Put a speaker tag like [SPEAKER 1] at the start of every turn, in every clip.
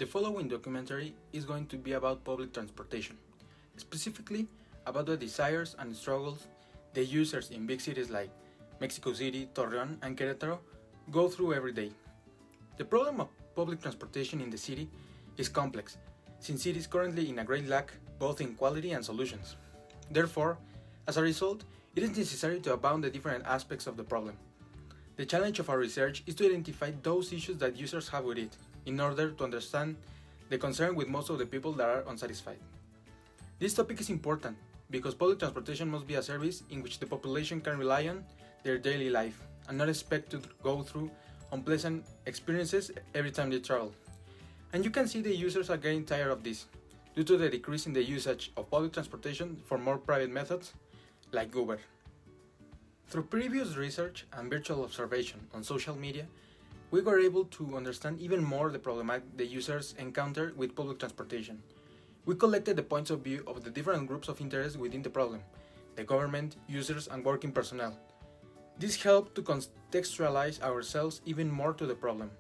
[SPEAKER 1] The following documentary is going to be about public transportation, specifically about the desires and struggles the users in big cities like Mexico City, Torreón, and Querétaro go through every day. The problem of public transportation in the city is complex, since it is currently in a great lack both in quality and solutions. Therefore, as a result, it is necessary to abound the different aspects of the problem. The challenge of our research is to identify those issues that users have with it, in order to understand the concern with most of the people that are unsatisfied. This topic is important because public transportation must be a service in which the population can rely on their daily life and not expect to go through unpleasant experiences every time they travel. And you can see the users are getting tired of this due to the decrease in the usage of public transportation for more private methods like Uber. Through previous research and virtual observation on social media, we were able to understand even more the problematic the users encounter with public transportation. We collected the points of view of the different groups of interest within the problem, the government, users, and working personnel. This helped to contextualize ourselves even more to the problem.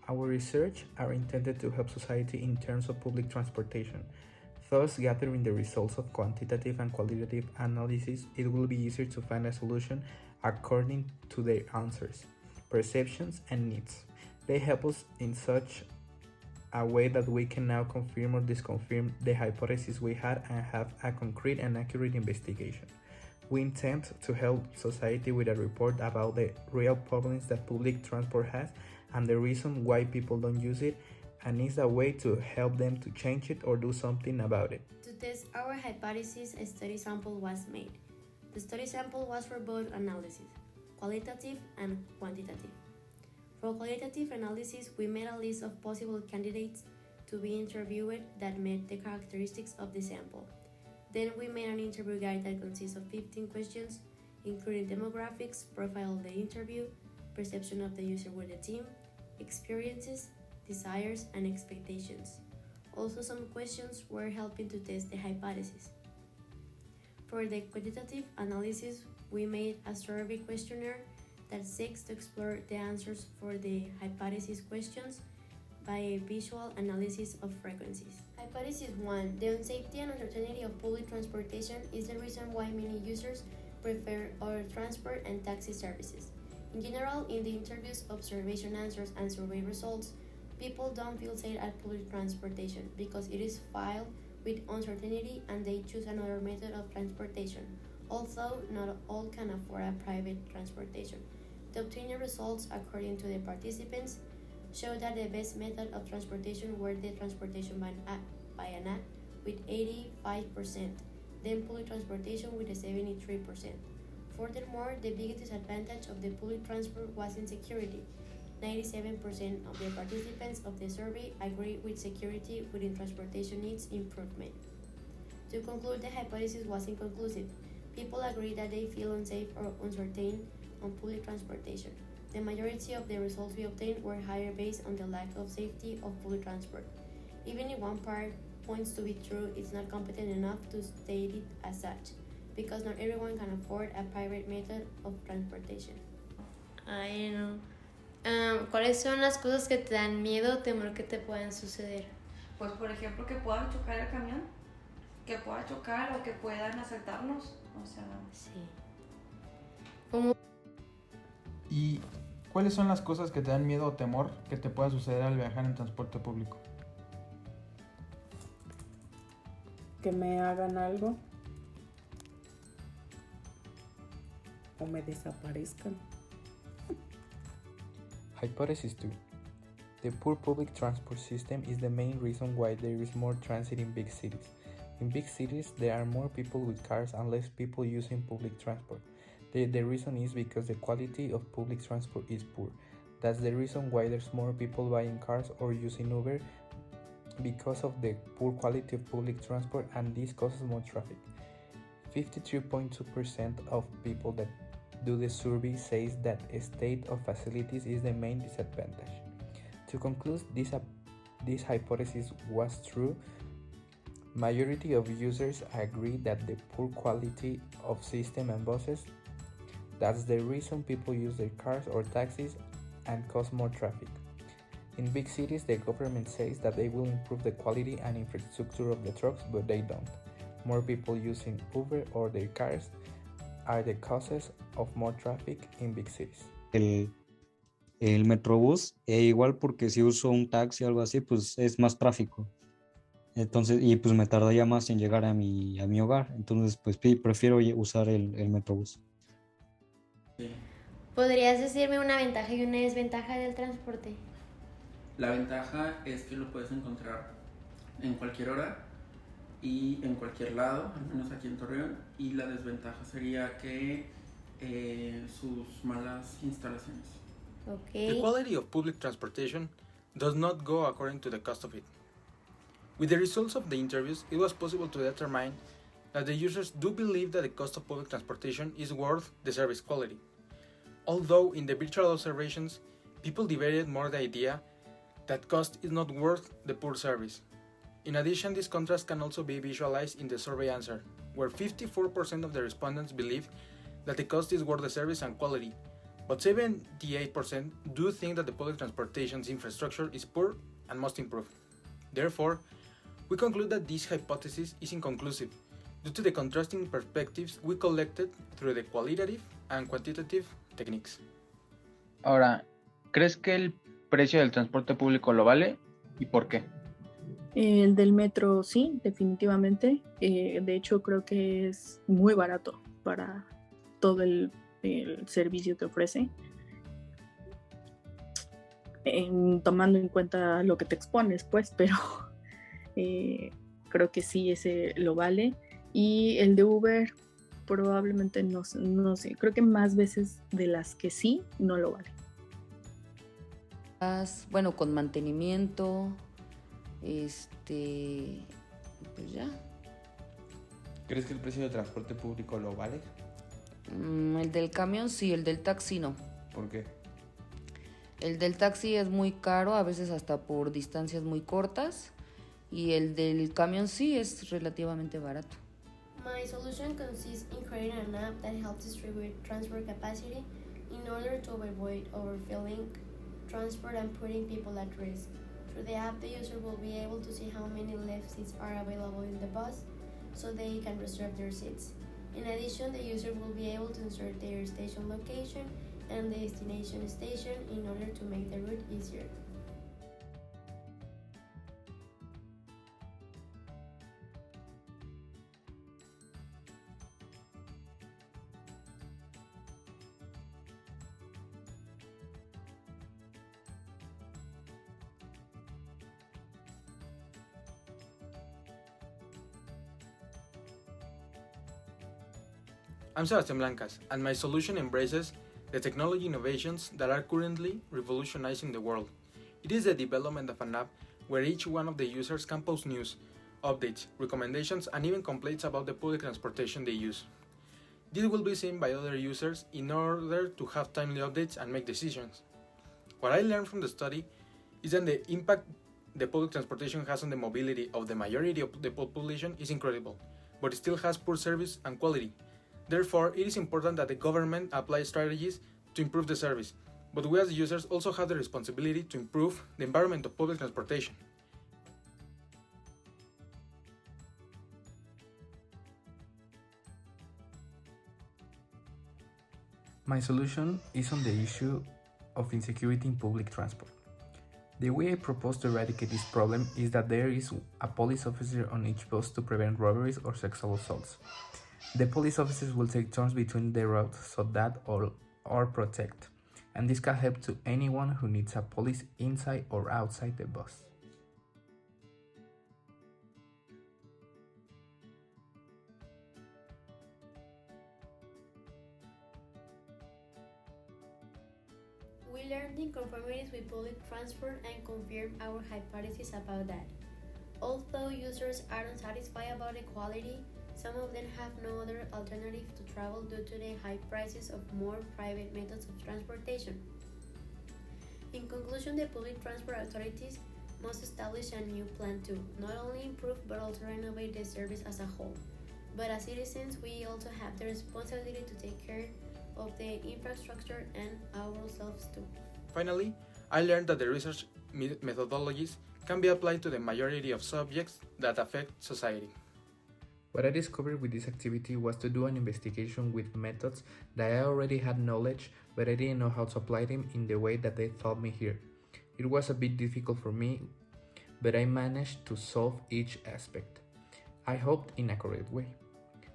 [SPEAKER 2] Our research are intended to help society in terms of public transportation. Thus, gathering the results of quantitative and qualitative analysis, it will be easier to find a solution according to their answers, perceptions, and needs. They help us in such a way that we can now confirm or disconfirm the hypothesis we had and have a concrete and accurate investigation. We intend to help society with a report about the real problems that public transport has and the reason why people don't use it, and is a way to help them to change it or do something about it.
[SPEAKER 3] To test our hypothesis, a study sample was made. The study sample was for both analysis, qualitative and quantitative. For qualitative analysis, we made a list of possible candidates to be interviewed that met the characteristics of the sample. Then we made an interview guide that consists of 15 questions, including demographics, profile of the interview, perception of the user with the team, experiences, desires, and expectations. Also, some questions were helping to test the hypothesis. For the quantitative analysis, we made a survey questionnaire that seeks to explore the answers for the hypothesis questions by a visual analysis of frequencies. Hypothesis 1. The unsafety and uncertainty of public transportation is the reason why many users prefer other transport and taxi services. In general, in the interviews, observation answers, and survey results, people don't feel safe at public transportation because it is filled with uncertainty and they choose another method of transportation, although not all can afford a private transportation. The obtained results, according to the participants, show that the best method of transportation were the transportation by an app with 85%, then public transportation with a 73%. Furthermore, the biggest disadvantage of the public transport was insecurity. 97% of the participants of the survey agree with security within transportation needs improvement. To conclude, the hypothesis was inconclusive. People agree that they feel unsafe or uncertain on public transportation. The majority of the results we obtained were higher based on the lack of safety of public transport. Even if one part points to be true, it's not competent enough to state it as such, because not everyone can afford a private method of transportation.
[SPEAKER 4] Ay, no. ¿Cuáles son las cosas que te dan miedo o temor que te puedan suceder?
[SPEAKER 5] Pues por ejemplo que pueda chocar el camión, que pueda chocar o que puedan asaltarnos, o sea...
[SPEAKER 4] Sí. ¿Cómo?
[SPEAKER 1] ¿Y cuáles son las cosas que te dan miedo o temor que te pueda suceder al viajar en transporte público?
[SPEAKER 6] Que me hagan algo o me desaparezcan.
[SPEAKER 2] Hypothesis 2. The poor public transport system is the main reason why there is more transit in big cities. In big cities, there are more people with cars and less people using public transport. The reason is because the quality of public transport is poor. That's the reason why there's more people buying cars or using Uber, because of the poor quality of public transport, and this causes more traffic. 53.2% of people that do the survey says that a state of facilities is the main disadvantage. To conclude, this hypothesis was true. Majority of users agree that the poor quality of system and buses, that's the reason people use their cars or taxis and cause more traffic. In big cities, the government says that they will improve the quality and infrastructure of the trucks, but they don't. More people using Uber or their cars are the causes of more traffic in big cities.
[SPEAKER 7] El Metrobús, igual porque si uso un taxi o algo así, pues es más tráfico. Entonces, y pues me tardaría más en llegar a mi hogar. Entonces, pues prefiero usar el Metrobús.
[SPEAKER 1] Sí.
[SPEAKER 4] ¿Podrías decirme una ventaja y una desventaja del transporte?
[SPEAKER 8] La ventaja es que lo puedes encontrar en cualquier hora y en cualquier lado, al menos aquí en Torreón. Y la desventaja sería que sus malas instalaciones.
[SPEAKER 1] The
[SPEAKER 4] Ok.
[SPEAKER 1] quality of public transportation does not go according to the cost of it. With the results of the interviews, it was possible to determine that the users do believe that the cost of public transportation is worth the service quality. Although in the virtual observations, people debated more the idea that cost is not worth the poor service. In addition, this contrast can also be visualized in the survey answer, where 54% of the respondents believe that the cost is worth the service and quality, but 78% do think that the public transportation's infrastructure is poor and must improve. Therefore, we conclude that this hypothesis is inconclusive due to the contrasting perspectives we collected through the qualitative and quantitative techniques.
[SPEAKER 9] Ahora, ¿crees que el precio del transporte público lo vale y por qué?
[SPEAKER 10] El del metro sí, definitivamente. De hecho, creo que es muy barato para todo el servicio que ofrece. Tomando en cuenta lo que te expones, pues, pero creo que sí, ese lo vale. Y el de Uber probablemente no sé, creo que más veces de las que sí, no lo vale.
[SPEAKER 11] Bueno, con mantenimiento, pues ya.
[SPEAKER 2] ¿Crees que el precio del transporte público lo vale?
[SPEAKER 11] El del camión sí, el del taxi no.
[SPEAKER 2] ¿Por qué?
[SPEAKER 11] El del taxi es muy caro, a veces hasta por distancias muy cortas, y el del camión sí es relativamente barato.
[SPEAKER 3] My solution consists in creating an app that helps distribute transport capacity in order to avoid overfilling transport and putting people at risk. Through the app, the user will be able to see how many left seats are available in the bus so they can reserve their seats. In addition, the user will be able to insert their station location and the destination station in order to make the route easier.
[SPEAKER 1] I'm Sebastián Blancas, and my solution embraces the technology innovations that are currently revolutionizing the world. It is the development of an app where each one of the users can post news, updates, recommendations, and even complaints about the public transportation they use. This will be seen by other users in order to have timely updates and make decisions. What I learned from the study is that the impact the public transportation has on the mobility of the majority of the population is incredible, but it still has poor service and quality. Therefore, it is important that the government apply strategies to improve the service, but we as users also have the responsibility to improve the environment of public transportation.
[SPEAKER 2] My solution is on the issue of insecurity in public transport. The way I propose to eradicate this problem is that there is a police officer on each bus to prevent robberies or sexual assaults. The police officers will take turns between the routes so that all are protected, and this can help to anyone who needs a police inside or outside the bus.
[SPEAKER 3] We learned inconformities with public transport and confirmed our hypothesis about that. Although users are unsatisfied about the quality, some of them have no other alternative to travel due to the high prices of more private methods of transportation. In conclusion, the public transport authorities must establish a new plan to not only improve but also renovate the service as a whole. But as citizens, we also have the responsibility to take care of the infrastructure and ourselves too.
[SPEAKER 1] Finally, I learned that the research methodologies can be applied to the majority of subjects that affect society.
[SPEAKER 2] What I discovered with this activity was to do an investigation with methods that I already had knowledge, but I didn't know how to apply them in the way that they taught me here. It was a bit difficult for me, but I managed to solve each aspect. I hoped in a correct way.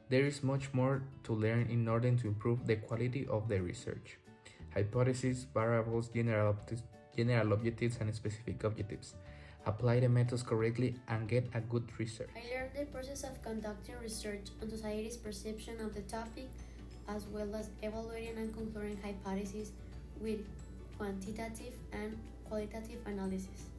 [SPEAKER 2] There is much more to learn in order to improve the quality of the research. Hypotheses, variables, general objectives, and specific objectives. Apply the methods correctly and get a good research.
[SPEAKER 3] I learned the process of conducting research on society's perception of the topic, as well as evaluating and concluding hypotheses with quantitative and qualitative analysis.